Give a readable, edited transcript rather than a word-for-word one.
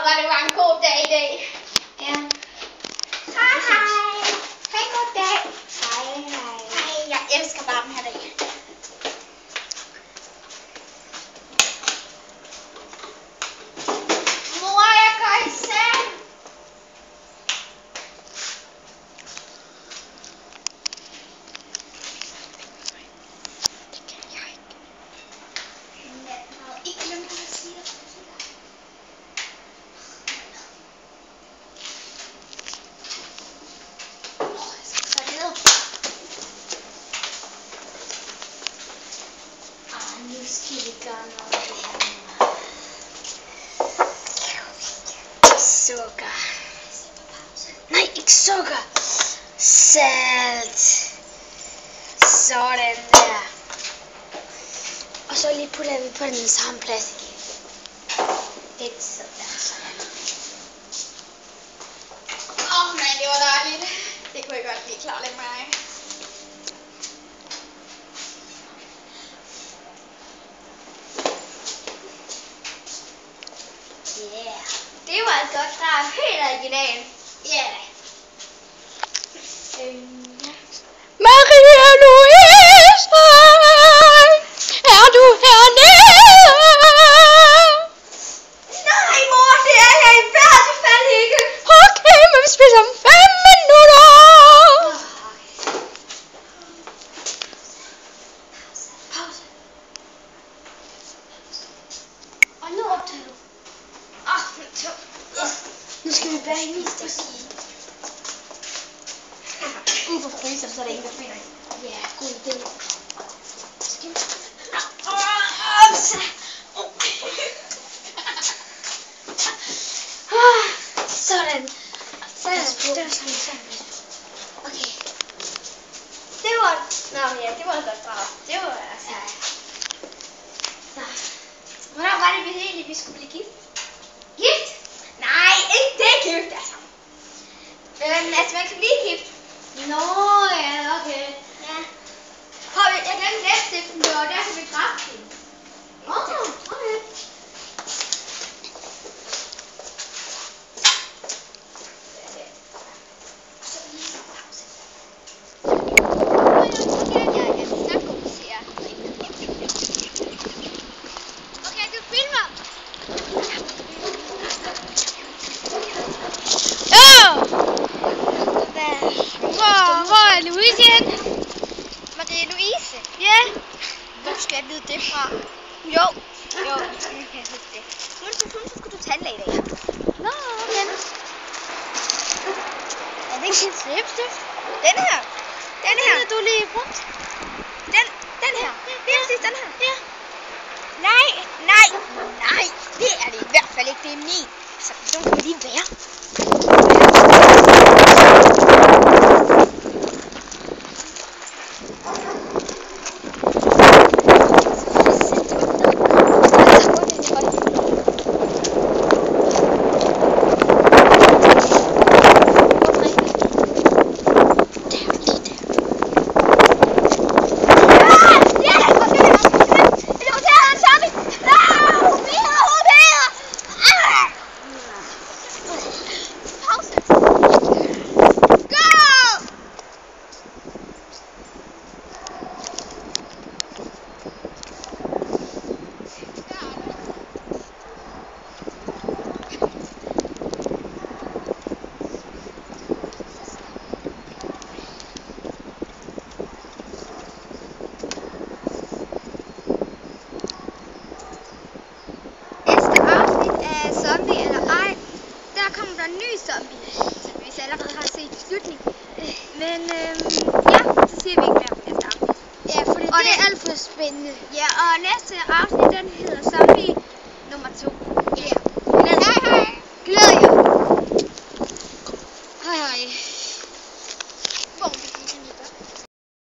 hvor det var en god dag i dag. Ja. Hej, hej. Hej, god dag. Hej, hej. Hej, jeg elsker bare den her dag. Mor, jeg går i seng. Det kan jeg ikke. Jeg har ikke glemt at sige det. Nu skal vi gøre noget sukker. Nej, ikke sukker. Salt. Sådan der. Og så lige putter vi på den samme plads igen. Lidt sådan. Men det var dejligt. Det kunne jeg godt lige klare lidt mig. Yeah. Det var et godt drag. Helt original. Yeah. Maria Louise, er du hernede? Nej, mor, det er jeg i hvert fald ikke. Okay, men vi spiser om 5 minutter. Pause. Og nu optager du. Nu skal vi bære hende i stik. Gud, hvor fryser, så er der ingen, der finder hende. Ja, god idé. Sådan. Okay. Det var... Nå, ja, det var godt drag. Det var altså... Så. Hvornår var det, vi skulle blive gift? Gift? Nej, ikke det gift, altså. Altså, man kan blive gift. Nå, ja, okay. Ja. Hov, jeg glemte læbstiften, det var derfor vi dræbte hende. Okay. Hvor er Louise hen? Var det Louise? Ja. Hvor skal jeg vide det fra? Jo, nu kan jeg huske det. Nu skulle du tandlæge i dag. Nå, okay. Er det ikke en læbestift? Den her. Den her. Den du lige brugt. Den her. Det er præcis den her. Ja. Nej. Det er det i hvert fald ikke. Det er min. Så den kan lige være. Zombie, som vi allerede har set i slutningen. Men ja, så siger vi ikke mere på næste afsnit. Ja, fordi og det er alt for spændende. Ja, og næste afsnit, den hedder så